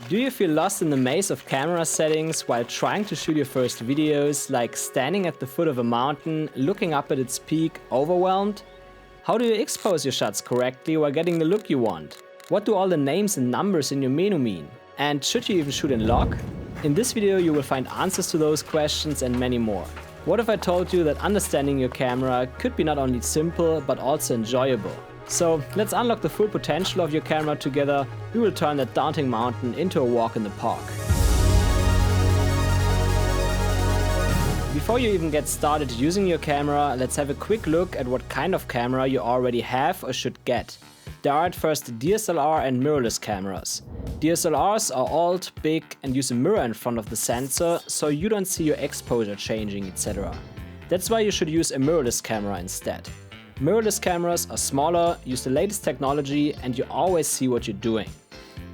Do you feel lost in the maze of camera settings while trying to shoot your first videos, like standing at the foot of a mountain, looking up at its peak, overwhelmed? How do you expose your shots correctly while getting the look you want? What do all the names and numbers in your menu mean? And should you even shoot in log? In this video you will find answers to those questions and many more. What if I told you that understanding your camera could be not only simple but also enjoyable? So let's unlock the full potential of your camera together. We will turn that daunting mountain into a walk in the park. Before you even get started using your camera, let's have a quick look at what kind of camera you already have or should get. There are at first DSLR and mirrorless cameras. DSLRs are old, big and use a mirror in front of the sensor, so you don't see your exposure changing, etc. That's why you should use a mirrorless camera instead. Mirrorless cameras are smaller, use the latest technology, and you always see what you're doing.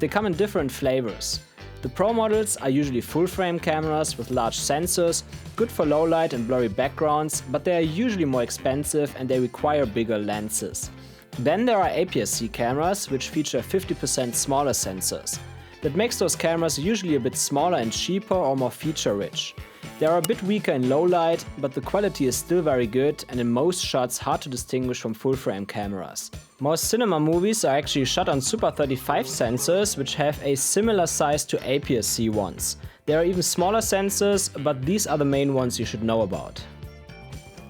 They come in different flavors. The Pro models are usually full-frame cameras with large sensors, good for low light and blurry backgrounds, but they are usually more expensive and they require bigger lenses. Then there are APS-C cameras, which feature 50% smaller sensors. That makes those cameras usually a bit smaller and cheaper or more feature-rich. They are a bit weaker in low light, but the quality is still very good and in most shots hard to distinguish from full-frame cameras. Most cinema movies are actually shot on Super 35 sensors, which have a similar size to APS-C ones. There are even smaller sensors, but these are the main ones you should know about.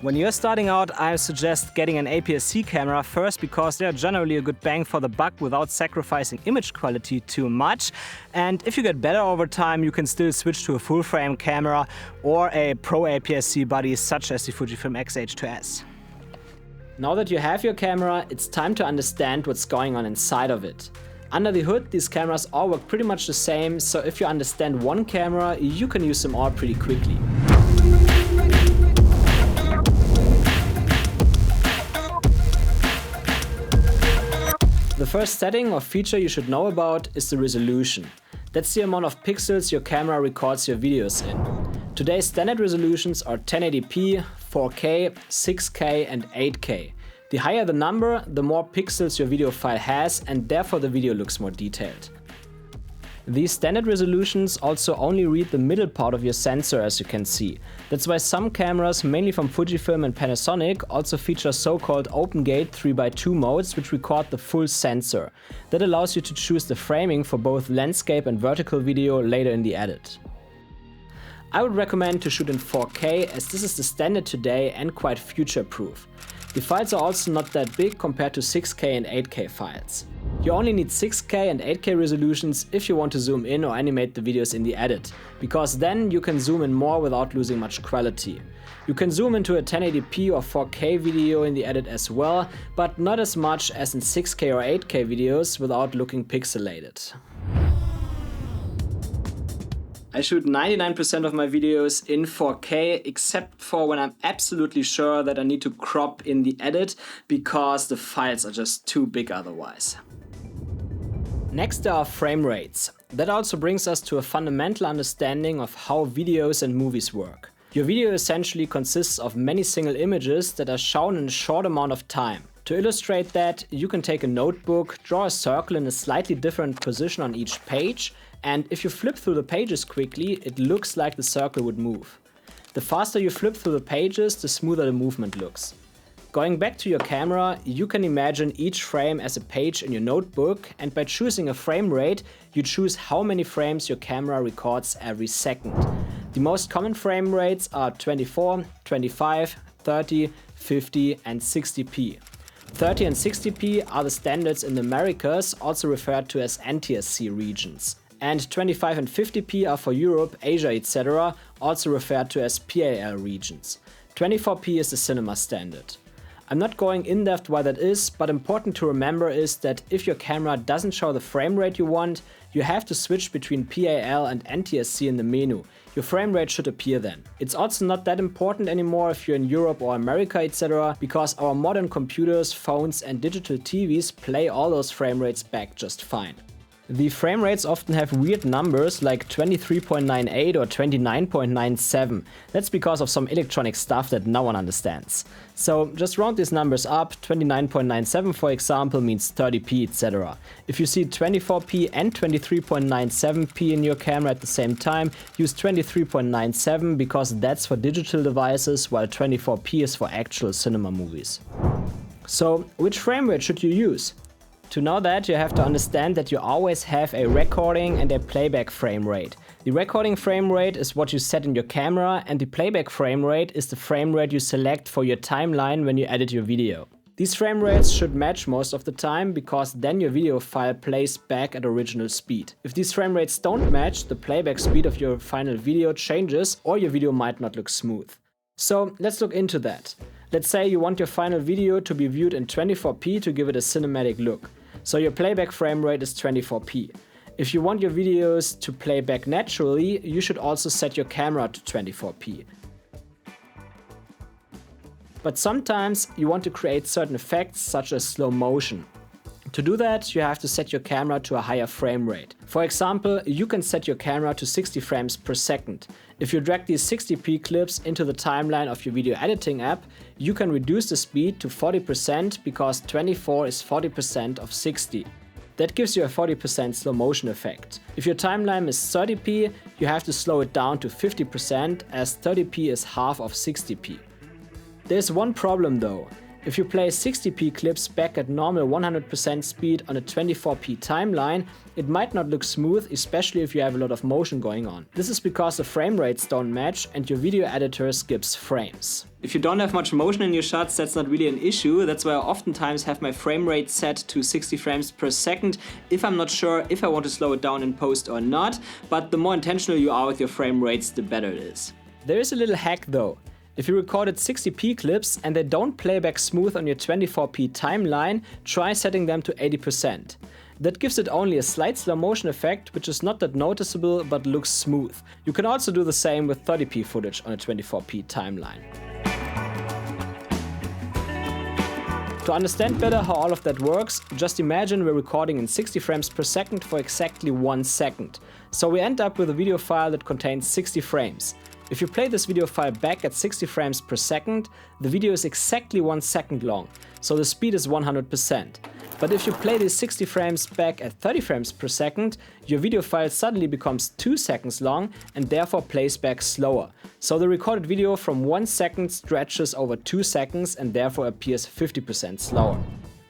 When you're starting out, I suggest getting an APS-C camera first because they're generally a good bang for the buck without sacrificing image quality too much. And if you get better over time, you can still switch to a full-frame camera or a Pro APS-C body such as the Fujifilm X-H2S. Now that you have your camera, it's time to understand what's going on inside of it. Under the hood, these cameras all work pretty much the same, so if you understand one camera, you can use them all pretty quickly. The first setting or feature you should know about is the resolution. That's the amount of pixels your camera records your videos in. Today's standard resolutions are 1080p, 4K, 6K and 8K. The higher the number, the more pixels your video file has and therefore the video looks more detailed. These standard resolutions also only read the middle part of your sensor, as you can see. That's why some cameras, mainly from Fujifilm and Panasonic, also feature so-called open gate 3x2 modes which record the full sensor. That allows you to choose the framing for both landscape and vertical video later in the edit. I would recommend to shoot in 4K as this is the standard today and quite future-proof. The files are also not that big compared to 6K and 8K files. You only need 6K and 8K resolutions if you want to zoom in or animate the videos in the edit, because then you can zoom in more without losing much quality. You can zoom into a 1080p or 4K video in the edit as well, but not as much as in 6K or 8K videos without looking pixelated. I shoot 99% of my videos in 4K, except for when I'm absolutely sure that I need to crop in the edit, because the files are just too big otherwise. Next there are frame rates. That also brings us to a fundamental understanding of how videos and movies work. Your video essentially consists of many single images that are shown in a short amount of time. To illustrate that, you can take a notebook, draw a circle in a slightly different position on each page, and if you flip through the pages quickly, it looks like the circle would move. The faster you flip through the pages, the smoother the movement looks. Going back to your camera, you can imagine each frame as a page in your notebook, and by choosing a frame rate, you choose how many frames your camera records every second. The most common frame rates are 24, 25, 30, 50 and 60p. 30 and 60p are the standards in the Americas, also referred to as NTSC regions. And 25 and 50p are for Europe, Asia, etc., also referred to as PAL regions. 24p is the cinema standard. I'm not going in depth why that is, but important to remember is that if your camera doesn't show the frame rate you want, you have to switch between PAL and NTSC in the menu. Your frame rate should appear then. It's also not that important anymore if you're in Europe or America, etc., because our modern computers, phones and digital TVs play all those frame rates back just fine. The frame rates often have weird numbers like 23.98 or 29.97. That's because of some electronic stuff that no one understands. So just round these numbers up. 29.97 for example means 30p, etc. If you see 24p and 23.97p in your camera at the same time, use 23.97 because that's for digital devices, while 24p is for actual cinema movies. So which frame rate should you use? To know that, you have to understand that you always have a recording and a playback frame rate. The recording frame rate is what you set in your camera, and the playback frame rate is the frame rate you select for your timeline when you edit your video. These frame rates should match most of the time, because then your video file plays back at original speed. If these frame rates don't match, the playback speed of your final video changes, or your video might not look smooth. So let's look into that. Let's say you want your final video to be viewed in 24p to give it a cinematic look. So your playback frame rate is 24p. If you want your videos to play back naturally, you should also set your camera to 24p. But sometimes you want to create certain effects such as slow motion. To do that, you have to set your camera to a higher frame rate. For example, you can set your camera to 60 frames per second. If you drag these 60p clips into the timeline of your video editing app, you can reduce the speed to 40% because 24 is 40% of 60. That gives you a 40% slow motion effect. If your timeline is 30p, you have to slow it down to 50% as 30p is half of 60p. There's one problem though. If you play 60p clips back at normal 100% speed on a 24p timeline, it might not look smooth, especially if you have a lot of motion going on. This is because the frame rates don't match and your video editor skips frames. If you don't have much motion in your shots, that's not really an issue. That's why I oftentimes have my frame rate set to 60 frames per second if I'm not sure if I want to slow it down in post or not. But the more intentional you are with your frame rates, the better it is. There is a little hack though. If you recorded 60p clips and they don't play back smooth on your 24p timeline, try setting them to 80%. That gives it only a slight slow motion effect, which is not that noticeable but looks smooth. You can also do the same with 30p footage on a 24p timeline. To understand better how all of that works, just imagine we're recording in 60 frames per second for exactly 1 second. So we end up with a video file that contains 60 frames. If you play this video file back at 60 frames per second, the video is exactly 1 second long, so the speed is 100%. But if you play these 60 frames back at 30 frames per second, your video file suddenly becomes 2 seconds long and therefore plays back slower. So the recorded video from 1 second stretches over 2 seconds and therefore appears 50% slower.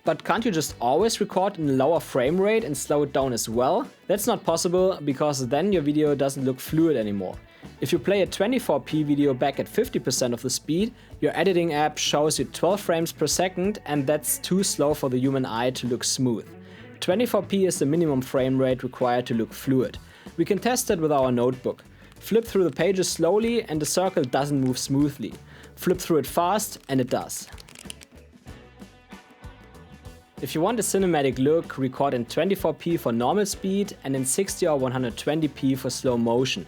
But can't you just always record in a lower frame rate and slow it down as well? That's not possible, because then your video doesn't look fluid anymore. If you play a 24p video back at 50% of the speed, your editing app shows you 12 frames per second, and that's too slow for the human eye to look smooth. 24p is the minimum frame rate required to look fluid. We can test it with our notebook. Flip through the pages slowly and the circle doesn't move smoothly. Flip through it fast and it does. If you want a cinematic look, record in 24p for normal speed and in 60 or 120p for slow motion.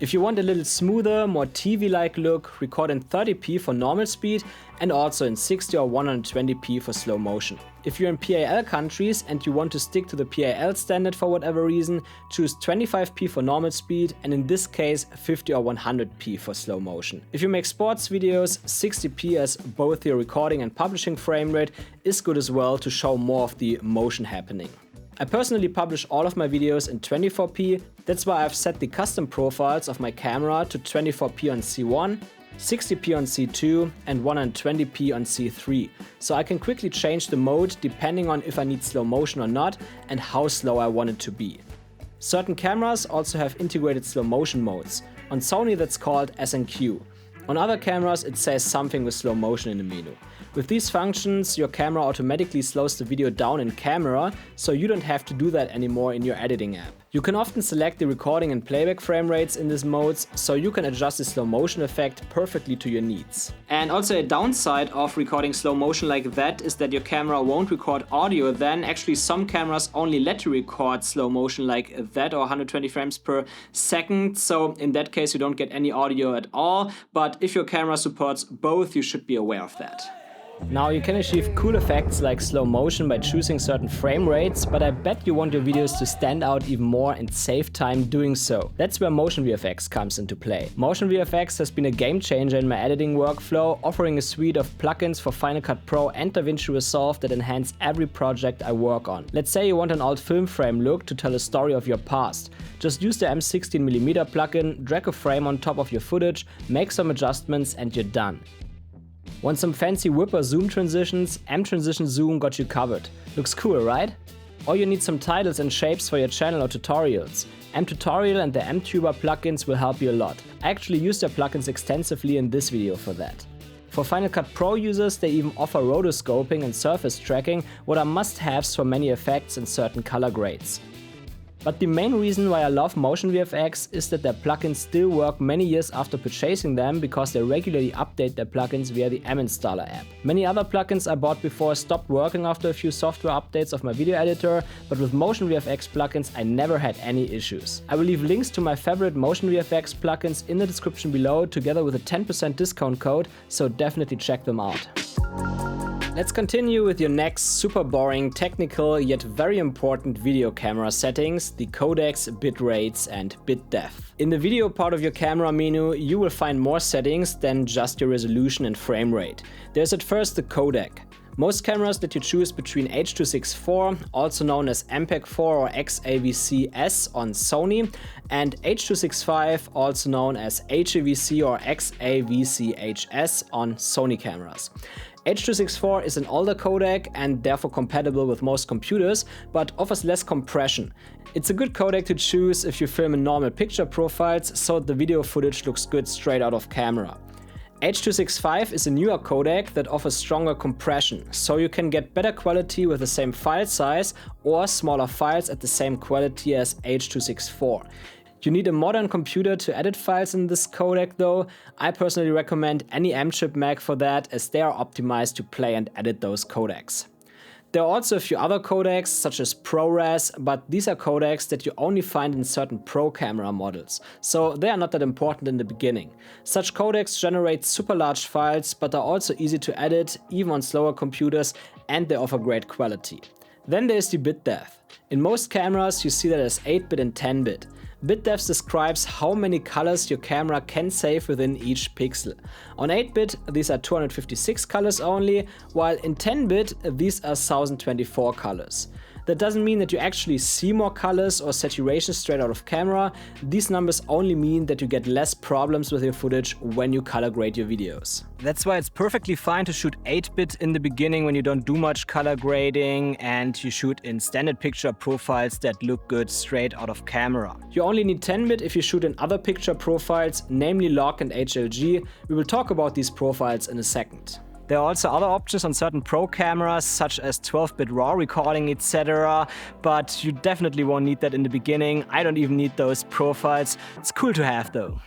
If you want a little smoother, more TV-like look, record in 30p for normal speed and also in 60 or 120p for slow motion. If you're in PAL countries and you want to stick to the PAL standard for whatever reason, choose 25p for normal speed and in this case 50 or 100p for slow motion. If you make sports videos, 60p as both your recording and publishing frame rate is good as well to show more of the motion happening. I personally publish all of my videos in 24p, that's why I've set the custom profiles of my camera to 24p on C1, 60p on C2 and 120p on C3, so I can quickly change the mode depending on if I need slow motion or not and how slow I want it to be. Certain cameras also have integrated slow motion modes. On Sony that's called SNQ. On other cameras it says something with slow motion in the menu. With these functions, your camera automatically slows the video down in camera, so you don't have to do that anymore in your editing app. You can often select the recording and playback frame rates in these modes, so you can adjust the slow motion effect perfectly to your needs. And also a downside of recording slow motion like that is that your camera won't record audio then. Actually, some cameras only let you record slow motion like that or 120 frames per second, so in that case you don't get any audio at all. But if your camera supports both, you should be aware of that. Now you can achieve cool effects like slow motion by choosing certain frame rates, but I bet you want your videos to stand out even more and save time doing so. That's where Motion VFX comes into play. Motion VFX has been a game changer in my editing workflow, offering a suite of plugins for Final Cut Pro and DaVinci Resolve that enhance every project I work on. Let's say you want an old film frame look to tell a story of your past. Just use the M16mm plugin, drag a frame on top of your footage, make some adjustments and you're done. Want some fancy whip or zoom transitions? M-Transition Zoom got you covered. Looks cool, right? Or you need some titles and shapes for your channel or tutorials. M-Tutorial and the M-Tuber plugins will help you a lot. I actually use their plugins extensively in this video for that. For Final Cut Pro users, they even offer rotoscoping and surface tracking, what are must-haves for many effects and certain color grades. But the main reason why I love Motion VFX is that their plugins still work many years after purchasing them because they regularly update their plugins via the M-Installer app. Many other plugins I bought before stopped working after a few software updates of my video editor, but with Motion VFX plugins I never had any issues. I will leave links to my favorite Motion VFX plugins in the description below together with a 10% discount code, so definitely check them out. Let's continue with your next super boring, technical, yet very important video camera settings, the codecs, bit rates and bit depth. In the video part of your camera menu, you will find more settings than just your resolution and frame rate. There's at first the codec. Most cameras that you choose between H.264, also known as MPEG-4 or XAVC-S on Sony, and H.265, also known as HEVC or XAVC-HS on Sony cameras. H.264 is an older codec and therefore compatible with most computers, but offers less compression. It's a good codec to choose if you film in normal picture profiles, so the video footage looks good straight out of camera. H.265 is a newer codec that offers stronger compression, so you can get better quality with the same file size or smaller files at the same quality as H.264. You need a modern computer to edit files in this codec though. I personally recommend any M-chip Mac for that, as they are optimized to play and edit those codecs. There are also a few other codecs such as ProRes, but these are codecs that you only find in certain pro camera models, so they are not that important in the beginning. Such codecs generate super large files but are also easy to edit even on slower computers, and they offer great quality. Then there's the bit depth. In most cameras you see that as 8-bit and 10-bit. Bit depth describes how many colors your camera can save within each pixel. On 8-bit these are 256 colors only, while in 10-bit these are 1024 colors. That doesn't mean that you actually see more colors or saturation straight out of camera. These numbers only mean that you get less problems with your footage when you color grade your videos. That's why it's perfectly fine to shoot 8-bit in the beginning when you don't do much color grading and you shoot in standard picture profiles that look good straight out of camera. You only need 10-bit if you shoot in other picture profiles, namely log and HLG. We will talk about these profiles in a second. There are also other options on certain pro cameras, such as 12-bit RAW recording, etc. But you definitely won't need that in the beginning. I don't even need those profiles. It's cool to have though.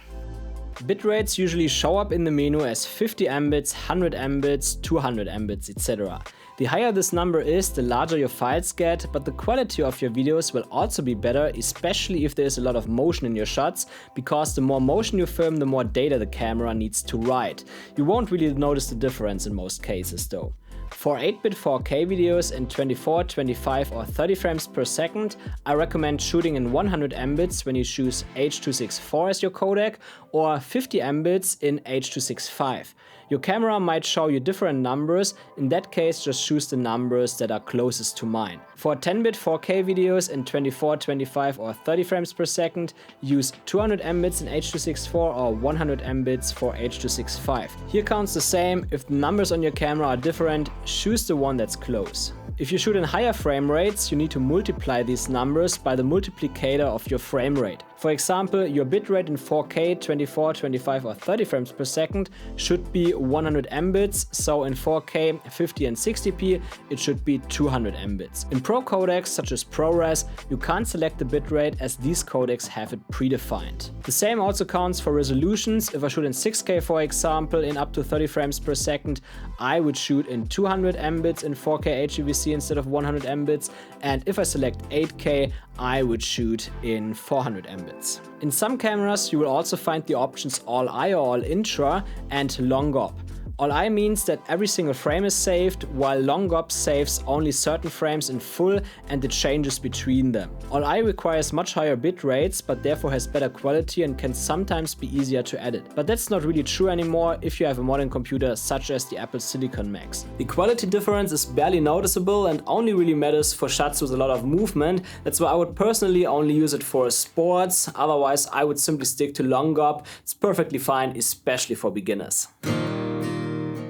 Bitrates usually show up in the menu as 50 Mbits, 100 Mbits, 200 Mbits, etc. The higher this number is, the larger your files get, but the quality of your videos will also be better, especially if there is a lot of motion in your shots, because the more motion you film, the more data the camera needs to write. You won't really notice the difference in most cases though. For 8-bit 4K videos in 24, 25 or 30 frames per second, I recommend shooting in 100 Mbits when you choose H.264 as your codec, or 50 Mbits in H.265. Your camera might show you different numbers. In that case, just choose the numbers that are closest to mine. For 10-bit 4K videos in 24, 25 or 30 frames per second, use 200 Mbits in H.264 or 100 Mbits for H.265. Here counts the same. If the numbers on your camera are different, choose the one that's close. If you shoot in higher frame rates, you need to multiply these numbers by the multiplicator of your frame rate. For example, your bitrate in 4K, 24, 25 or 30 frames per second should be 100 Mbits, so in 4K, 50 and 60p it should be 200 Mbits. In pro codecs such as ProRes, you can't select the bitrate as these codecs have it predefined. The same also counts for resolutions. If I shoot in 6K for example in up to 30 frames per second, I would shoot in 200 Mbits in 4K HEVC instead of 100 Mbits, and if I select 8K, I would shoot in 400 Mbits. In some cameras you will also find the options All-I or All-Intra and Long-Op. All I means that every single frame is saved, while long GOP saves only certain frames in full and it changes between them. All I requires much higher bit rates, but therefore has better quality and can sometimes be easier to edit. But that's not really true anymore if you have a modern computer such as the Apple Silicon Macs. The quality difference is barely noticeable and only really matters for shots with a lot of movement. That's why I would personally only use it for sports, otherwise I would simply stick to long GOP. It's perfectly fine, especially for beginners.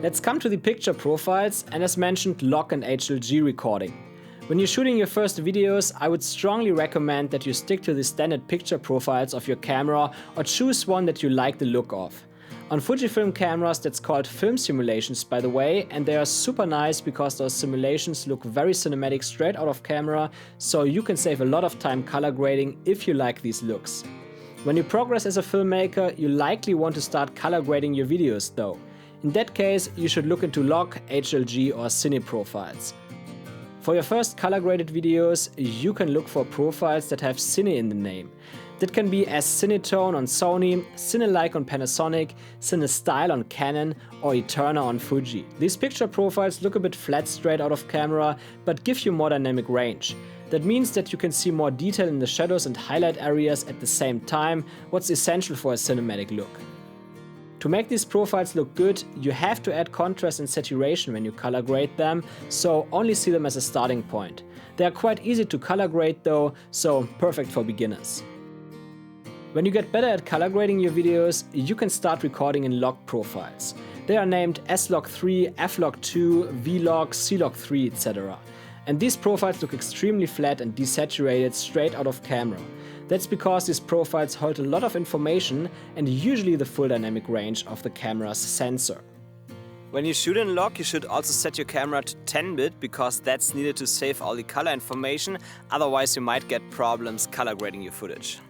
Let's come to the picture profiles and, as mentioned, log and HLG recording. When you're shooting your first videos, I would strongly recommend that you stick to the standard picture profiles of your camera or choose one that you like the look of. On Fujifilm cameras that's called film simulations, by the way, and they are super nice because those simulations look very cinematic straight out of camera, so you can save a lot of time color grading if you like these looks. When you progress as a filmmaker, you likely want to start color grading your videos though. In that case, you should look into log, HLG or cine profiles. For your first color graded videos, you can look for profiles that have cine in the name. That can be as Cinetone on Sony, Cine-like on Panasonic, Cine-style on Canon or Eterna on Fuji. These picture profiles look a bit flat straight out of camera, but give you more dynamic range. That means that you can see more detail in the shadows and highlight areas at the same time, what's essential for a cinematic look. To make these profiles look good, you have to add contrast and saturation when you color grade them, so only see them as a starting point. They are quite easy to color grade though, so perfect for beginners. When you get better at color grading your videos, you can start recording in log profiles. They are named S-Log3, F-Log2, V-Log, C-Log3, etc. And these profiles look extremely flat and desaturated straight out of camera. That's because these profiles hold a lot of information and usually the full dynamic range of the camera's sensor. When you shoot in log, you should also set your camera to 10-bit because that's needed to save all the color information, otherwise you might get problems color grading your footage.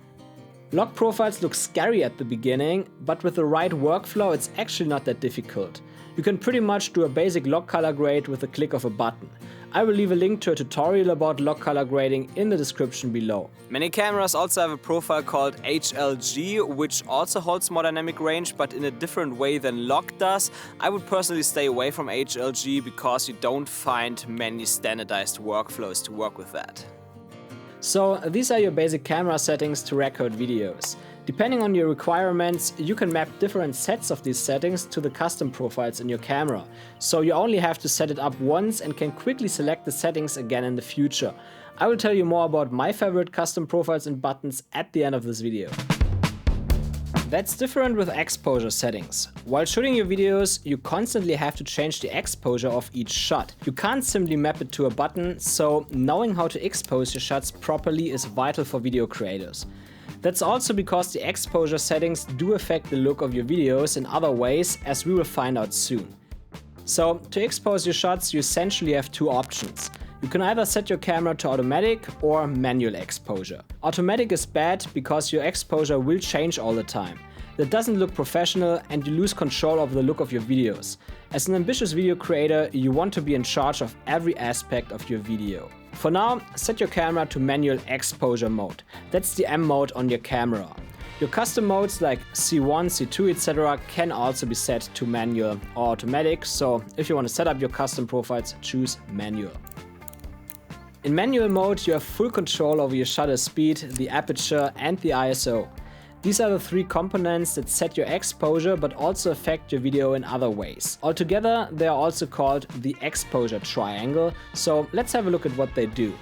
Log profiles look scary at the beginning, but with the right workflow it's actually not that difficult. You can pretty much do a basic log color grade with the click of a button. I will leave a link to a tutorial about log color grading in the description below. Many cameras also have a profile called HLG, which also holds more dynamic range, but in a different way than log does. I would personally stay away from HLG because you don't find many standardized workflows to work with that. So these are your basic camera settings to record videos. Depending on your requirements, you can map different sets of these settings to the custom profiles in your camera. So you only have to set it up once and can quickly select the settings again in the future. I will tell you more about my favorite custom profiles and buttons at the end of this video. That's different with exposure settings. While shooting your videos, you constantly have to change the exposure of each shot. You can't simply map it to a button, so knowing how to expose your shots properly is vital for video creators. That's also because the exposure settings do affect the look of your videos in other ways, as we will find out soon. So, to expose your shots, you essentially have two options. You can either set your camera to automatic or manual exposure. Automatic is bad because your exposure will change all the time. That doesn't look professional and you lose control of the look of your videos. As an ambitious video creator, you want to be in charge of every aspect of your video. For now, set your camera to manual exposure mode. That's the M mode on your camera. Your custom modes like C1, C2, etc. can also be set to manual or automatic, so if you want to set up your custom profiles, choose manual. In manual mode, you have full control over your shutter speed, the aperture and the ISO. These are the three components that set your exposure but also affect your video in other ways. Altogether, they are also called the exposure triangle, so let's have a look at what they do.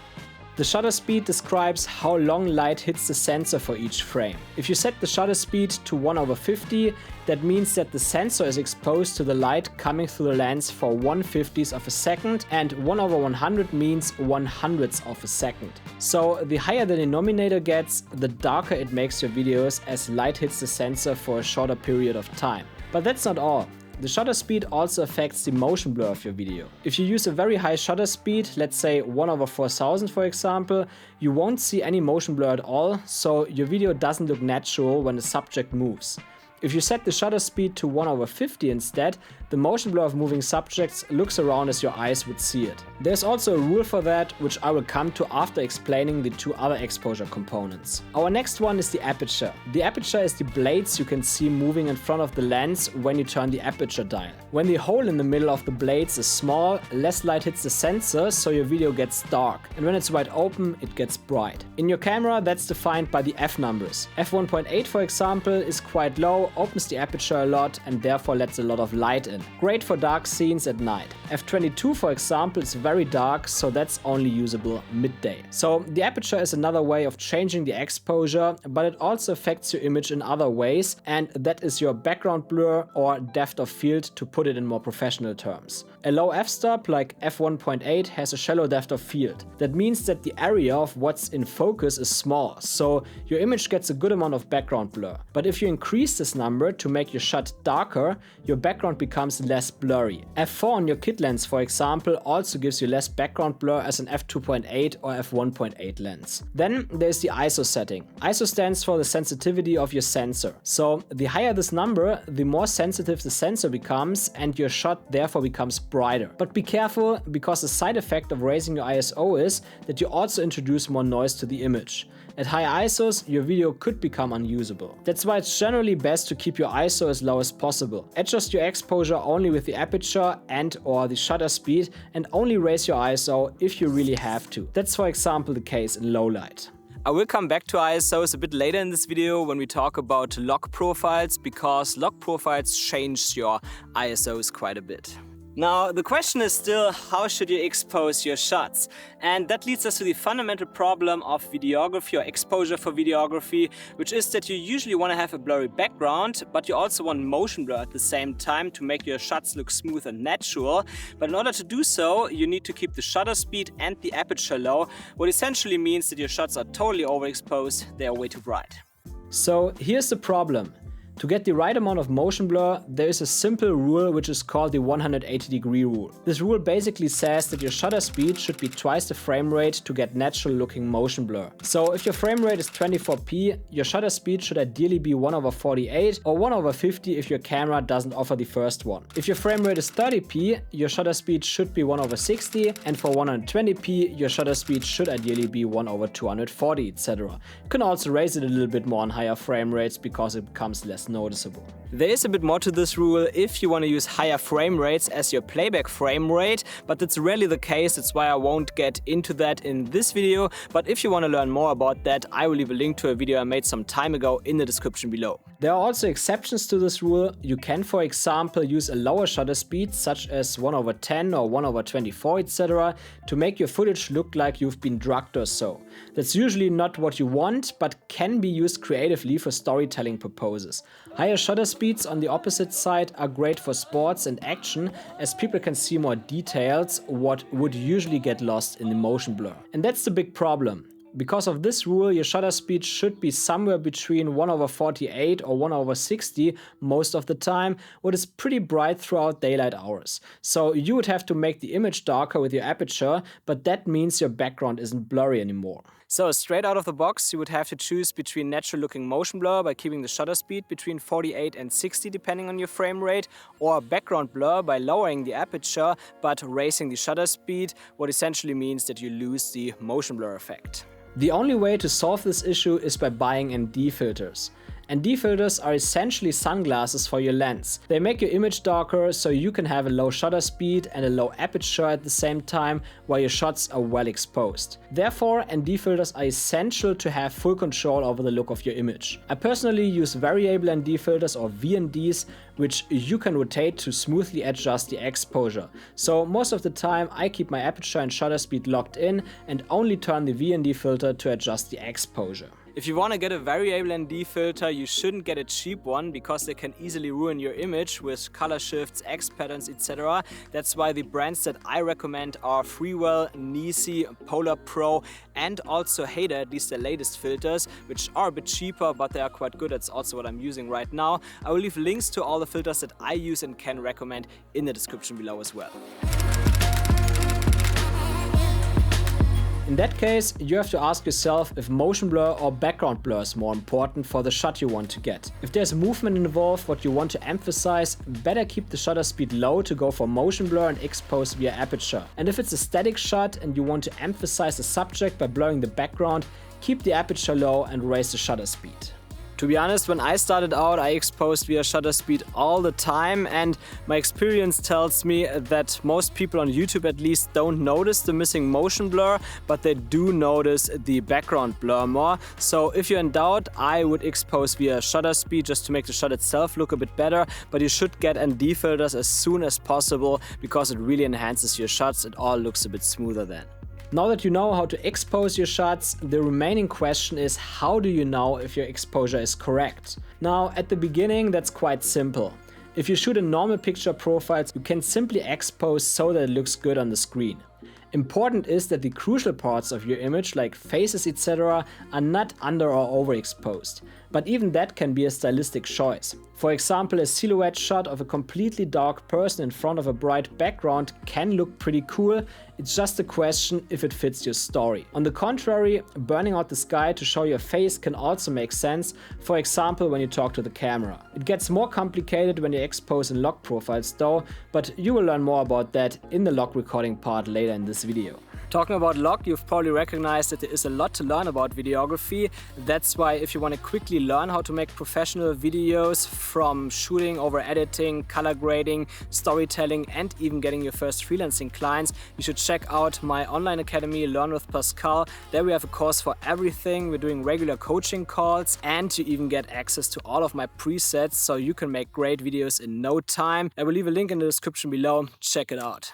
The shutter speed describes how long light hits the sensor for each frame. If you set the shutter speed to 1/50, that means that the sensor is exposed to the light coming through the lens for 1/50th of a second, and 1/100 means 1/100th of a second. So the higher the denominator gets, the darker it makes your videos as light hits the sensor for a shorter period of time. But that's not all. The shutter speed also affects the motion blur of your video. If you use a very high shutter speed, let's say 1/4000 for example, you won't see any motion blur at all, so your video doesn't look natural when the subject moves. If you set the shutter speed to 1/50 instead, the motion blur of moving subjects looks around as your eyes would see it. There's also a rule for that, which I will come to after explaining the two other exposure components. Our next one is the aperture. The aperture is the blades you can see moving in front of the lens when you turn the aperture dial. When the hole in the middle of the blades is small, less light hits the sensor, so your video gets dark, and when it's wide open, it gets bright. In your camera, that's defined by the f numbers. f1.8, for example, is quite low, opens the aperture a lot, and therefore lets a lot of light in. Great for dark scenes at night. f22, for example, is very dark, so that's only usable midday. So the aperture is another way of changing the exposure, but it also affects your image in other ways, and that is your background blur or depth of field, to put it in more professional terms. A low f-stop like f1.8 has a shallow depth of field. That means that the area of what's in focus is small, so your image gets a good amount of background blur. But if you increase this number to make your shot darker, your background becomes less blurry. f4 on your kit lens, for example, also gives you less background blur as an f2.8 or f1.8 lens. Then there's the ISO setting. ISO stands for the sensitivity of your sensor. So the higher this number, the more sensitive the sensor becomes, and your shot therefore becomes brighter. But be careful, because the side effect of raising your ISO is that you also introduce more noise to the image. At high ISOs, your video could become unusable. That's why it's generally best to keep your ISO as low as possible. Adjust your exposure only with the aperture and/or the shutter speed, and only raise your ISO if you really have to. That's, for example, the case in low light. I will come back to ISOs a bit later in this video when we talk about log profiles, because log profiles change your ISOs quite a bit. Now, the question is still, how should you expose your shots? And that leads us to the fundamental problem of videography or exposure for videography, which is that you usually want to have a blurry background, but you also want motion blur at the same time to make your shots look smooth and natural. But in order to do so, you need to keep the shutter speed and the aperture low, what essentially means that your shots are totally overexposed, they are way too bright. So here's the problem. To get the right amount of motion blur, there is a simple rule which is called the 180-degree rule. This rule basically says that your shutter speed should be twice the frame rate to get natural looking motion blur. So if your frame rate is 24p, your shutter speed should ideally be 1/48 or 1/50 if your camera doesn't offer the first one. If your frame rate is 30p, your shutter speed should be 1/60, and for 120p, your shutter speed should ideally be 1/240, etc. You can also raise it a little bit more on higher frame rates because it becomes less noticeable. There is a bit more to this rule if you want to use higher frame rates as your playback frame rate, but that's rarely the case. That's why I won't get into that in this video. But if you want to learn more about that, I will leave a link to a video I made some time ago in the description below. There are also exceptions to this rule. You can, for example, use a lower shutter speed, such as 1/10 or 1/24, etc., to make your footage look like you've been drugged or so. That's usually not what you want, but can be used creatively for storytelling purposes. Higher shutter speeds on the opposite side are great for sports and action, as people can see more details, what would usually get lost in the motion blur. And that's the big problem. Because of this rule, your shutter speed should be somewhere between 1/48 or 1/60 most of the time, what is pretty bright throughout daylight hours. So you would have to make the image darker with your aperture, but that means your background isn't blurry anymore. So straight out of the box, you would have to choose between natural looking motion blur by keeping the shutter speed between 48 and 60 depending on your frame rate, or background blur by lowering the aperture but raising the shutter speed, what essentially means that you lose the motion blur effect. The only way to solve this issue is by buying ND filters. ND filters are essentially sunglasses for your lens. They make your image darker so you can have a low shutter speed and a low aperture at the same time while your shots are well exposed. Therefore, ND filters are essential to have full control over the look of your image. I personally use variable ND filters or VNDs, which you can rotate to smoothly adjust the exposure. So most of the time I keep my aperture and shutter speed locked in and only turn the VND filter to adjust the exposure. If you want to get a variable ND filter, you shouldn't get a cheap one because they can easily ruin your image with color shifts, X patterns, etc. That's why the brands that I recommend are Freewell, Nisi, Polar Pro, and also Hader, at least the latest filters, which are a bit cheaper, but they are quite good. That's also what I'm using right now. I will leave links to all the filters that I use and can recommend in the description below as well. In that case, you have to ask yourself if motion blur or background blur is more important for the shot you want to get. If there's movement involved what you want to emphasize, better keep the shutter speed low to go for motion blur and expose via aperture. And if it's a static shot and you want to emphasize the subject by blurring the background, keep the aperture low and raise the shutter speed. To be honest, when I started out, I exposed via shutter speed all the time, and my experience tells me that most people on YouTube at least don't notice the missing motion blur, but they do notice the background blur more. So if you're in doubt, I would expose via shutter speed just to make the shot itself look a bit better, but you should get ND filters as soon as possible because it really enhances your shots. It all looks a bit smoother then. Now that you know how to expose your shots, the remaining question is, how do you know if your exposure is correct? Now, at the beginning, that's quite simple. If you shoot in normal picture profiles, you can simply expose so that it looks good on the screen. Important is that the crucial parts of your image, like faces etc., are not under or overexposed. But even that can be a stylistic choice. For example, a silhouette shot of a completely dark person in front of a bright background can look pretty cool. It's just a question if it fits your story. On the contrary, burning out the sky to show your face can also make sense, for example when you talk to the camera. It gets more complicated when you expose in log profiles though, but you will learn more about that in the log recording part later in this video. Talking about log, you've probably recognized that there is a lot to learn about videography. That's why if you want to quickly learn how to make professional videos from shooting over editing, color grading, storytelling and even getting your first freelancing clients, you should check out my online academy, Learn with Pascal. There we have a course for everything. We're doing regular coaching calls and you even get access to all of my presets so you can make great videos in no time. I will leave a link in the description below. Check it out.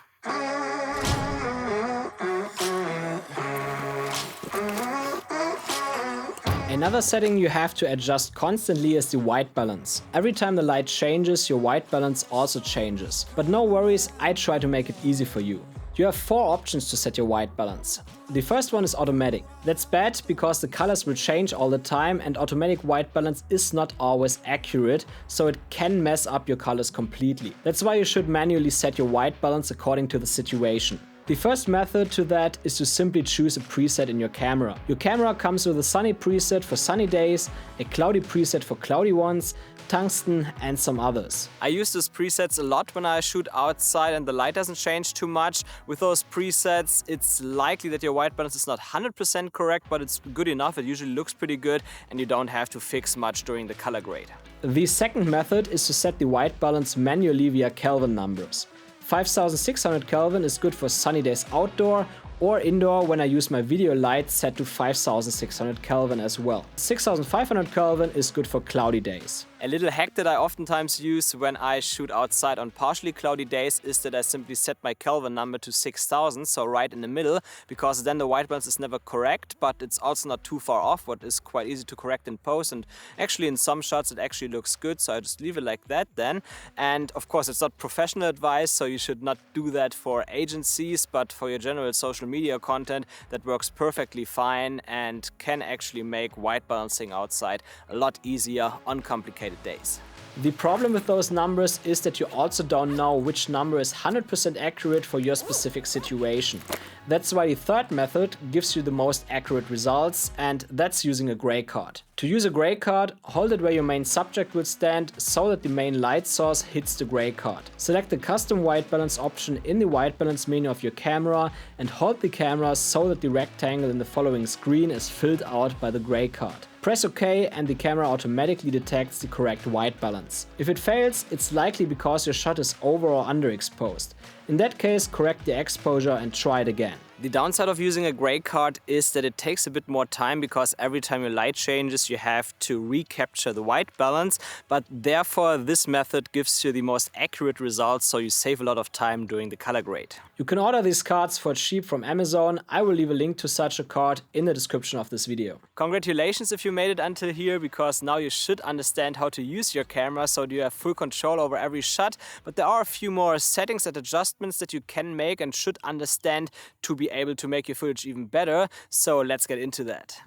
Another setting you have to adjust constantly is the white balance. Every time the light changes, your white balance also changes. But no worries, I try to make it easy for you. You have 4 options to set your white balance. The first one is automatic. That's bad because the colors will change all the time and automatic white balance is not always accurate, so it can mess up your colors completely. That's why you should manually set your white balance according to the situation. The first method to that is to simply choose a preset in your camera. Your camera comes with a sunny preset for sunny days, a cloudy preset for cloudy ones, tungsten and some others. I use these presets a lot when I shoot outside and the light doesn't change too much. With those presets, it's likely that your white balance is not 100% correct, but it's good enough. It usually looks pretty good and you don't have to fix much during the color grade. The second method is to set the white balance manually via Kelvin numbers. 5600 Kelvin is good for sunny days outdoor or indoor when I use my video light set to 5600 Kelvin as well. 6500 Kelvin is good for cloudy days. A little hack that I oftentimes use when I shoot outside on partially cloudy days is that I simply set my Kelvin number to 6000, so right in the middle, because then the white balance is never correct, but it's also not too far off, what is quite easy to correct in post, and actually in some shots it actually looks good, so I just leave it like that then. And of course it's not professional advice, so you should not do that for agencies, but for your general social media content that works perfectly fine and can actually make white balancing outside a lot easier on complicated days. The problem with those numbers is that you also don't know which number is 100% accurate for your specific situation. That's why the third method gives you the most accurate results, and that's using a gray card. To use a gray card, hold it where your main subject will stand so that the main light source hits the gray card. Select the custom white balance option in the white balance menu of your camera and hold the camera so that the rectangle in the following screen is filled out by the gray card. Press OK and the camera automatically detects the correct white balance. If it fails, it's likely because your shot is over or underexposed. In that case, correct the exposure and try it again. The downside of using a gray card is that it takes a bit more time because every time your light changes you have to recapture the white balance, but therefore this method gives you the most accurate results, so you save a lot of time during the color grade. You can order these cards for cheap from Amazon. I will leave a link to such a card in the description of this video. Congratulations if you made it until here, because now you should understand how to use your camera so you have full control over every shot, but there are a few more settings and adjustments that you can make and should understand to be able to make your footage even better, so let's get into that.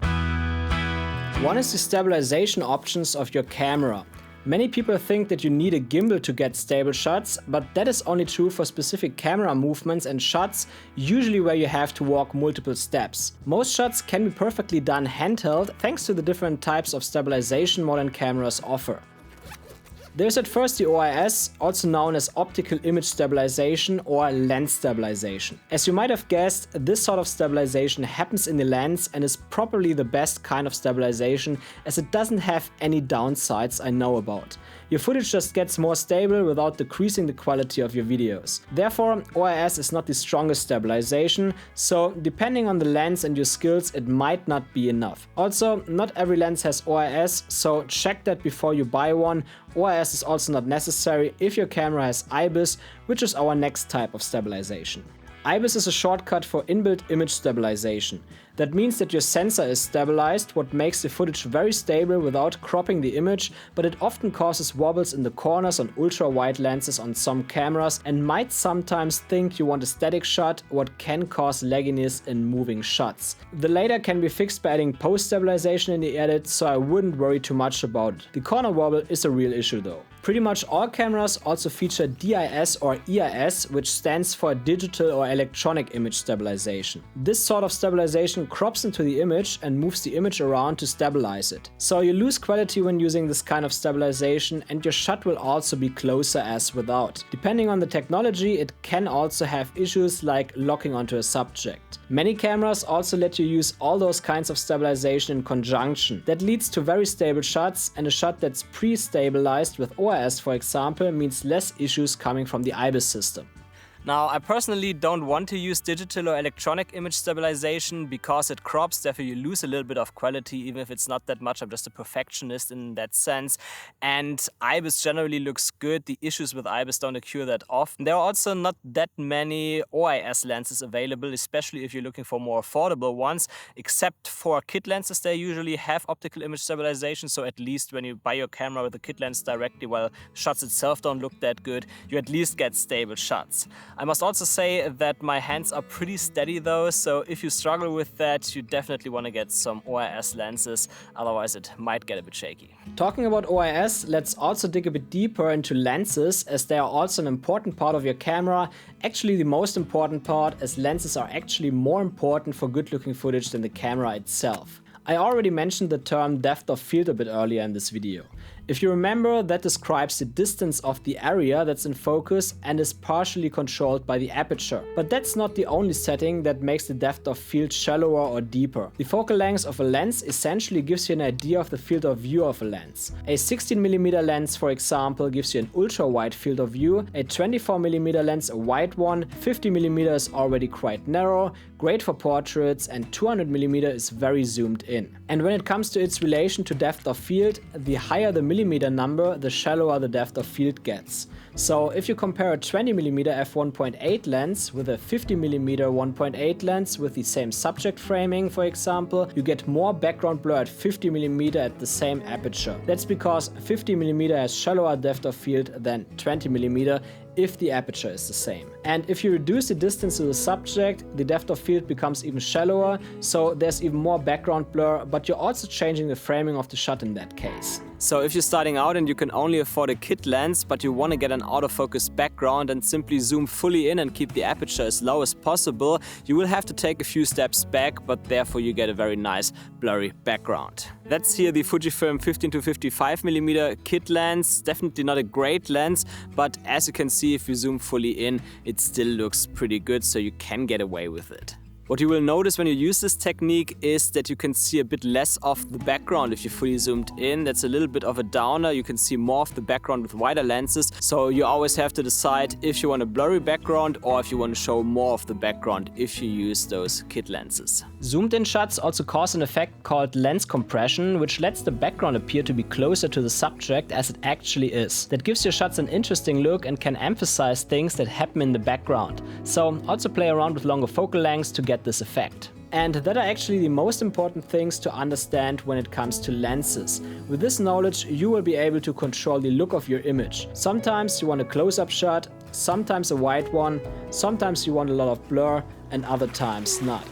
One is the stabilization options of your camera. Many people think that you need a gimbal to get stable shots, but that is only true for specific camera movements and shots, usually where you have to walk multiple steps. Most shots can be perfectly done handheld thanks to the different types of stabilization modern cameras offer. There's at first the OIS, also known as optical image stabilization or lens stabilization. As you might have guessed, this sort of stabilization happens in the lens and is probably the best kind of stabilization, as it doesn't have any downsides I know about. Your footage just gets more stable without decreasing the quality of your videos. Therefore, OIS is not the strongest stabilization, so depending on the lens and your skills, it might not be enough. Also, not every lens has OIS, so check that before you buy one. OIS is also not necessary if your camera has IBIS, which is our next type of stabilization. IBIS is a shortcut for inbuilt image stabilization. That means that your sensor is stabilized, what makes the footage very stable without cropping the image, but it often causes wobbles in the corners on ultra-wide lenses on some cameras and might sometimes think you want a static shot, what can cause lagginess in moving shots. The latter can be fixed by adding post-stabilization in the edit, so I wouldn't worry too much about it. The corner wobble is a real issue though. Pretty much all cameras also feature DIS or EIS, which stands for Digital or Electronic Image Stabilization. This sort of stabilization crops into the image and moves the image around to stabilize it. So you lose quality when using this kind of stabilization, and your shot will also be closer as without. Depending on the technology, it can also have issues like locking onto a subject. Many cameras also let you use all those kinds of stabilization in conjunction. That leads to very stable shots, and a shot that's pre-stabilized with OIS, for example, means less issues coming from the IBIS system. Now, I personally don't want to use digital or electronic image stabilization because it crops, therefore you lose a little bit of quality, even if it's not that much. I'm just a perfectionist in that sense. And IBIS generally looks good. The issues with IBIS don't occur that often. There are also not that many OIS lenses available, especially if you're looking for more affordable ones. Except for kit lenses, they usually have optical image stabilization. So at least when you buy your camera with a kit lens directly, while shots itself don't look that good, you at least get stable shots. I must also say that my hands are pretty steady though, so if you struggle with that, you definitely want to get some OIS lenses, otherwise it might get a bit shaky. Talking about OIS, let's also dig a bit deeper into lenses, as they are also an important part of your camera, actually the most important part, as lenses are actually more important for good looking footage than the camera itself. I already mentioned the term depth of field a bit earlier in this video. If you remember, that describes the distance of the area that's in focus and is partially controlled by the aperture. But that's not the only setting that makes the depth of field shallower or deeper. The focal length of a lens essentially gives you an idea of the field of view of a lens. A 16mm lens, for example, gives you an ultra-wide field of view, a 24mm lens a wide one, 50mm is already quite narrow, great for portraits, and 200mm is very zoomed in. And when it comes to its relation to depth of field, the higher the millimeter number, the shallower the depth of field gets. So if you compare a 20mm f1.8 lens with a 50mm 1.8 lens with the same subject framing, for example, you get more background blur at 50mm at the same aperture. That's because 50mm has shallower depth of field than 20mm if the aperture is the same. And if you reduce the distance to the subject, the depth of field becomes even shallower, so there's even more background blur, but you're also changing the framing of the shot in that case. So if you're starting out and you can only afford a kit lens, but you want to get an out-of-focus background and simply zoom fully in and keep the aperture as low as possible, you will have to take a few steps back, but therefore you get a very nice blurry background. That's here the Fujifilm 15-55mm kit lens. Definitely not a great lens, but as you can see, if you zoom fully in, it still looks pretty good, so you can get away with it. What you will notice when you use this technique is that you can see a bit less of the background if you fully zoomed in. That's a little bit of a downer. You can see more of the background with wider lenses. So you always have to decide if you want a blurry background or if you want to show more of the background if you use those kit lenses. Zoomed in shots also cause an effect called lens compression, which lets the background appear to be closer to the subject as it actually is. That gives your shots an interesting look and can emphasize things that happen in the background. So also play around with longer focal lengths to get this effect. And that are actually the most important things to understand when it comes to lenses. With this knowledge, you will be able to control the look of your image. Sometimes you want a close-up shot, sometimes a wide one, sometimes you want a lot of blur, and other times not.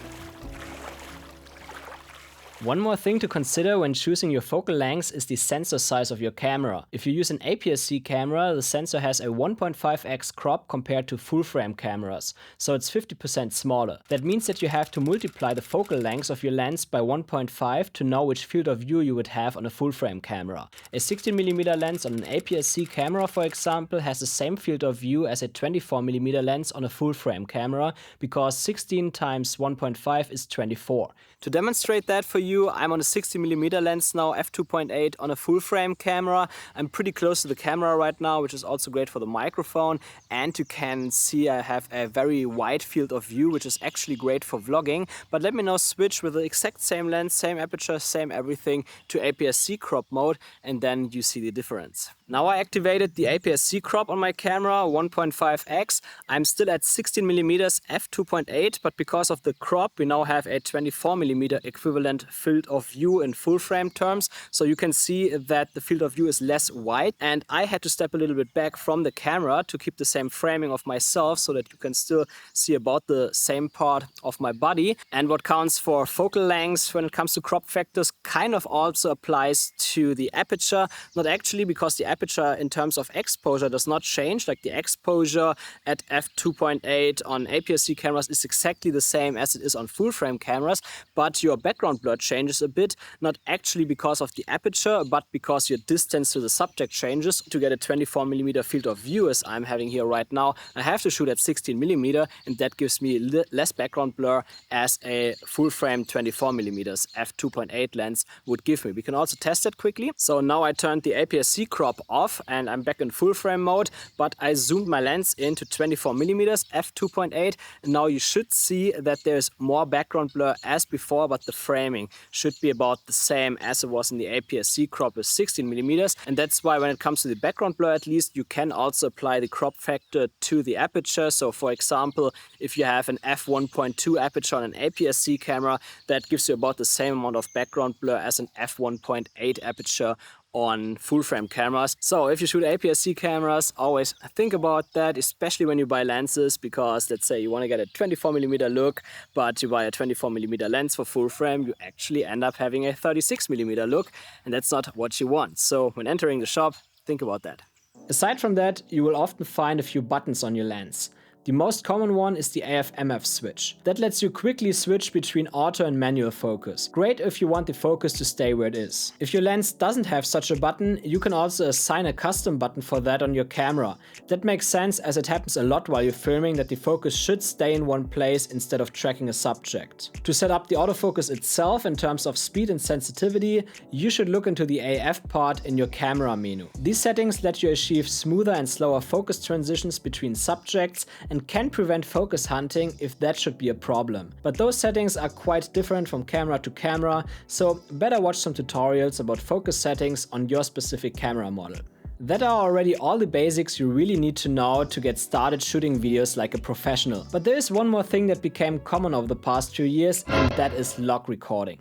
One more thing to consider when choosing your focal length is the sensor size of your camera. If you use an APS-C camera, the sensor has a 1.5x crop compared to full-frame cameras, so it's 50% smaller. That means that you have to multiply the focal length of your lens by 1.5 to know which field of view you would have on a full-frame camera. A 16mm lens on an APS-C camera, for example, has the same field of view as a 24mm lens on a full-frame camera, because 16 times 1.5 is 24. To demonstrate that for you, I'm on a 60mm lens now, f2.8 on a full frame camera. I'm pretty close to the camera right now, which is also great for the microphone. And you can see I have a very wide field of view, which is actually great for vlogging. But let me now switch with the exact same lens, same aperture, same everything to APS-C crop mode, and then you see the difference. Now I activated the APS-C crop on my camera, 1.5x. I'm still at 16mm f2.8, but because of the crop, we now have a 24mm equivalent field of view in full frame terms. So you can see that the field of view is less wide, and I had to step a little bit back from the camera to keep the same framing of myself so that you can still see about the same part of my body. And what counts for focal length when it comes to crop factors kind of also applies to the aperture. Not actually, because the aperture in terms of exposure does not change. Like the exposure at f2.8 on APS-C cameras is exactly the same as it is on full frame cameras, but your background blur changes a bit, not actually because of the aperture, but because your distance to the subject changes. To get a 24mm field of view, as I'm having here right now, I have to shoot at 16mm, and that gives me less background blur as a full frame 24mm f2.8 lens would give me. We can also test it quickly. So now I turned the APS-C crop off and I'm back in full frame mode, but I zoomed my lens into 24mm f2.8, and now you should see that there's more background blur as before, but the framing should be about the same as it was in the APS-C crop with 16mm, and that's why when it comes to the background blur, at least, you can also apply the crop factor to the aperture. So for example, if you have an f1.2 aperture on an APS-C camera, that gives you about the same amount of background blur as an f1.8 aperture on full frame cameras. So if you shoot APS-C cameras, always think about that, especially when you buy lenses, because let's say you want to get a 24mm look, but you buy a 24mm lens for full frame, you actually end up having a 36mm look, and that's not what you want. So when entering the shop, think about that. Aside from that, you will often find a few buttons on your lens. The most common one is the AF/MF switch. That lets you quickly switch between auto and manual focus. Great if you want the focus to stay where it is. If your lens doesn't have such a button, you can also assign a custom button for that on your camera. That makes sense, as it happens a lot while you're filming that the focus should stay in one place instead of tracking a subject. To set up the autofocus itself in terms of speed and sensitivity, you should look into the AF part in your camera menu. These settings let you achieve smoother and slower focus transitions between subjects and can prevent focus hunting if that should be a problem. But those settings are quite different from camera to camera, so better watch some tutorials about focus settings on your specific camera model. That are already all the basics you really need to know to get started shooting videos like a professional. But there is one more thing that became common over the past few years, and that is log recording.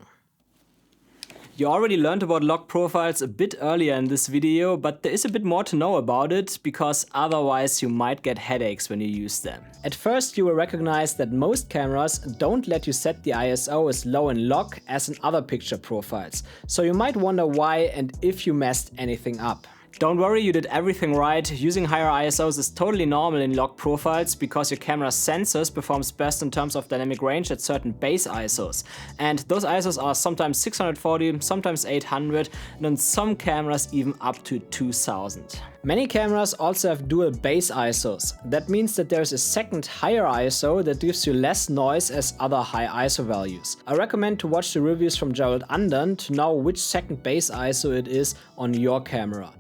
You already learned about log profiles a bit earlier in this video, but there is a bit more to know about it, because otherwise you might get headaches when you use them. At first you will recognize that most cameras don't let you set the ISO as low in log as in other picture profiles, so you might wonder why and if you messed anything up. Don't worry, you did everything right. Using higher ISOs is totally normal in log profiles because your camera's sensors performs best in terms of dynamic range at certain base ISOs. And those ISOs are sometimes 640, sometimes 800, and on some cameras even up to 2000. Many cameras also have dual base ISOs. That means that there's a second higher ISO that gives you less noise as other high ISO values. I recommend to watch the reviews from Gerald Andern to know which second base ISO it is on your camera.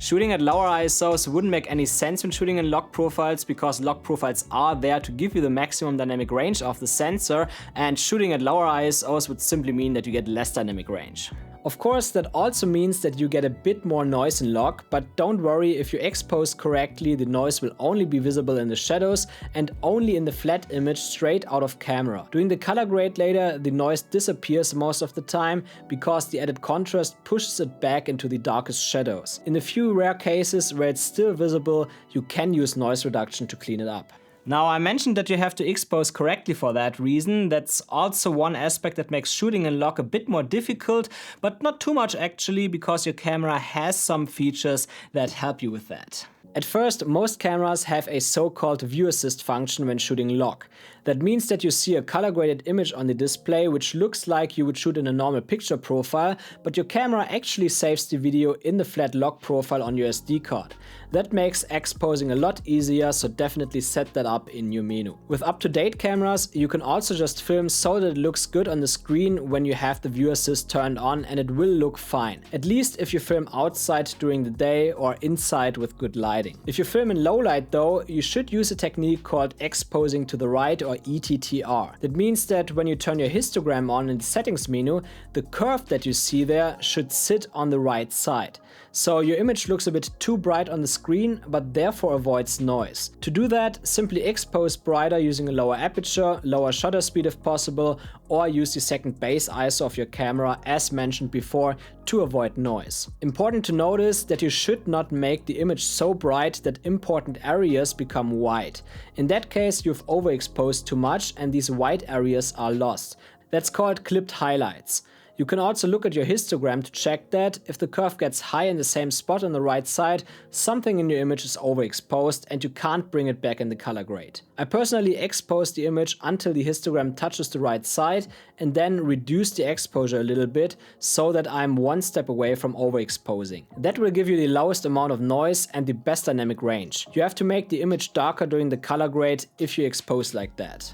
Shooting at lower ISOs wouldn't make any sense when shooting in log profiles, because log profiles are there to give you the maximum dynamic range of the sensor, and shooting at lower ISOs would simply mean that you get less dynamic range. Of course, that also means that you get a bit more noise in log, but don't worry, if you expose correctly, the noise will only be visible in the shadows and only in the flat image straight out of camera. Doing the color grade later, the noise disappears most of the time because the added contrast pushes it back into the darkest shadows. In the few rare cases where it's still visible, you can use noise reduction to clean it up. Now, I mentioned that you have to expose correctly for that reason. That's also one aspect that makes shooting in log a bit more difficult, but not too much actually, because your camera has some features that help you with that. At first, most cameras have a so-called view assist function when shooting log. That means that you see a color-graded image on the display which looks like you would shoot in a normal picture profile, but your camera actually saves the video in the flat log profile on your SD card. That makes exposing a lot easier, so definitely set that up in your menu. With up-to-date cameras, you can also just film so that it looks good on the screen when you have the view assist turned on, and it will look fine. At least if you film outside during the day or inside with good lighting. If you film in low light though, you should use a technique called exposing to the right, or ETTR. That means that when you turn your histogram on in the settings menu, the curve that you see there should sit on the right side. So your image looks a bit too bright on the screen, but therefore avoids noise. To do that, simply expose brighter using a lower aperture, lower shutter speed if possible, or use the second base ISO of your camera as mentioned before to avoid noise. Important to notice that you should not make the image so bright that important areas become white. In that case, you've overexposed too much and these white areas are lost. That's called clipped highlights. You can also look at your histogram to check that if the curve gets high in the same spot on the right side, something in your image is overexposed and you can't bring it back in the color grade. I personally expose the image until the histogram touches the right side and then reduce the exposure a little bit so that I'm one step away from overexposing. That will give you the lowest amount of noise and the best dynamic range. You have to make the image darker during the color grade if you expose like that.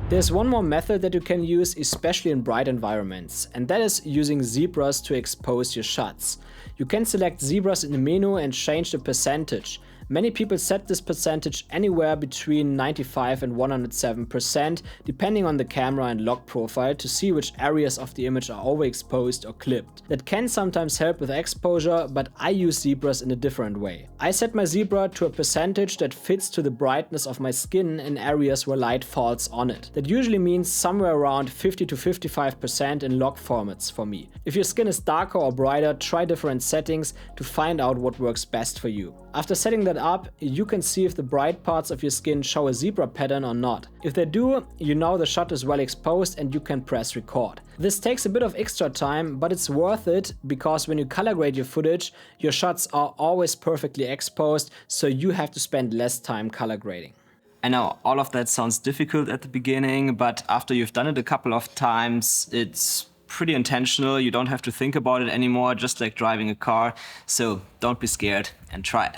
There's one more method that you can use, especially in bright environments, and that is using zebras to expose your shots. You can select zebras in the menu and change the percentage. Many people set this percentage anywhere between 95 and 107%, depending on the camera and log profile, to see which areas of the image are overexposed or clipped. That can sometimes help with exposure, but I use zebras in a different way. I set my zebra to a percentage that fits to the brightness of my skin in areas where light falls on it. That usually means somewhere around 50 to 55% in log formats for me. If your skin is darker or brighter, try different settings to find out what works best for you. After setting that up, you can see if the bright parts of your skin show a zebra pattern or not. If they do, you know the shot is well exposed and you can press record. This takes a bit of extra time, but it's worth it because when you color grade your footage, your shots are always perfectly exposed, so you have to spend less time color grading. I know, all of that sounds difficult at the beginning, but after you've done it a couple of times, it's pretty intentional. You don't have to think about it anymore, just like driving a car. So don't be scared and try it.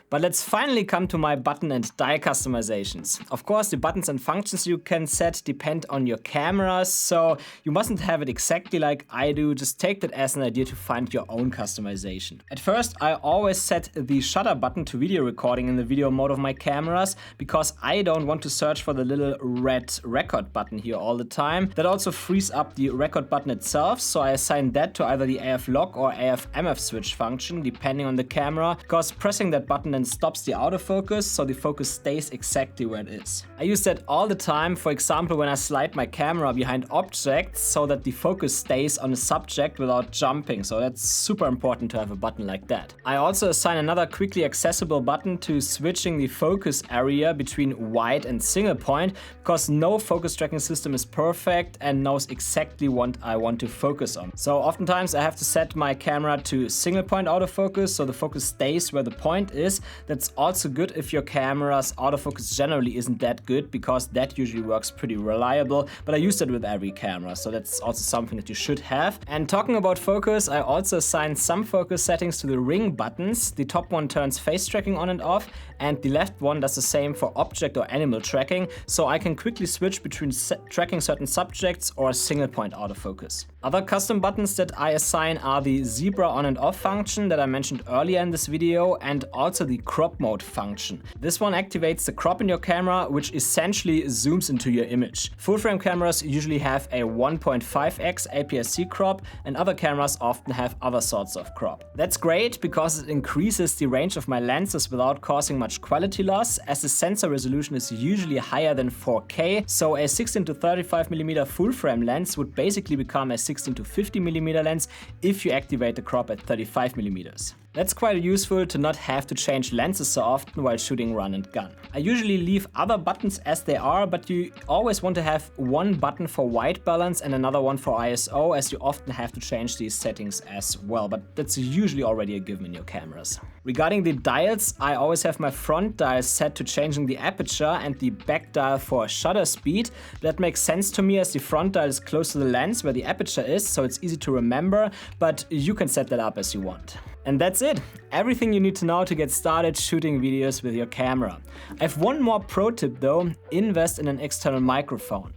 But let's finally come to my button and dial customizations. Of course, the buttons and functions you can set depend on your camera, so you mustn't have it exactly like I do. Just take that as an idea to find your own customization. At first, I always set the shutter button to video recording in the video mode of my cameras because I don't want to search for the little red record button here all the time. That also frees up the record button itself, so I assign that to either the AF lock or AF MF switch function, depending on the camera, because pressing that button then stops the autofocus, so the focus stays exactly where it is. I use that all the time, for example when I slide my camera behind objects so that the focus stays on the subject without jumping, so that's super important to have a button like that. I also assign another quickly accessible button to switching the focus area between wide and single point, because no focus tracking system is perfect and knows exactly what I want to focus on. So oftentimes I have to set my camera to single point autofocus so the focus stays where the point is. That's also good if your camera's autofocus generally isn't that good, because that usually works pretty reliable, but I use that with every camera, so that's also something that you should have. And talking about focus, I also assign some focus settings to the ring buttons. The top one turns face tracking on and off, and the left one does the same for object or animal tracking, so I can quickly switch between tracking certain subjects or single point autofocus. Other custom buttons that I assign are the zebra on and off function that I mentioned earlier in this video, and also the crop mode function. This one activates the crop in your camera, which essentially zooms into your image. Full frame cameras usually have a 1.5x APS-C crop, and other cameras often have other sorts of crop. That's great because it increases the range of my lenses without causing much quality loss, as the sensor resolution is usually higher than 4K, so a 16 to 35mm full frame lens would basically become a 16 to 50mm lens if you activate the crop at 35mm. That's quite useful to not have to change lenses so often while shooting run and gun. I usually leave other buttons as they are, but you always want to have one button for white balance and another one for ISO, as you often have to change these settings as well, but that's usually already a given in your cameras. Regarding the dials, I always have my front dial set to changing the aperture and the back dial for shutter speed. That makes sense to me as the front dial is close to the lens where the aperture is, so it's easy to remember, but you can set that up as you want. And that's it. Everything you need to know to get started shooting videos with your camera. I have one more pro tip though: invest in an external microphone.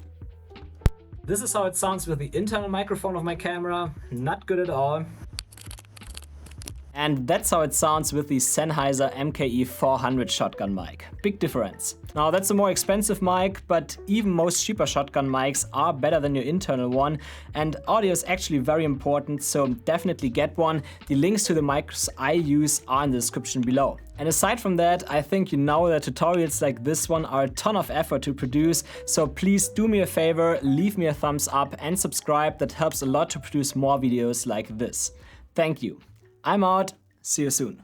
This is how it sounds with the internal microphone of my camera. Not good at all. And that's how it sounds with the Sennheiser MKE 400 shotgun mic. Big difference. Now that's a more expensive mic, but even most cheaper shotgun mics are better than your internal one, and audio is actually very important, so definitely get one. The links to the mics I use are in the description below. And aside from that, I think you know that tutorials like this one are a ton of effort to produce, so please do me a favor, leave me a thumbs up and subscribe. That helps a lot to produce more videos like this. Thank you. I'm out. See you soon.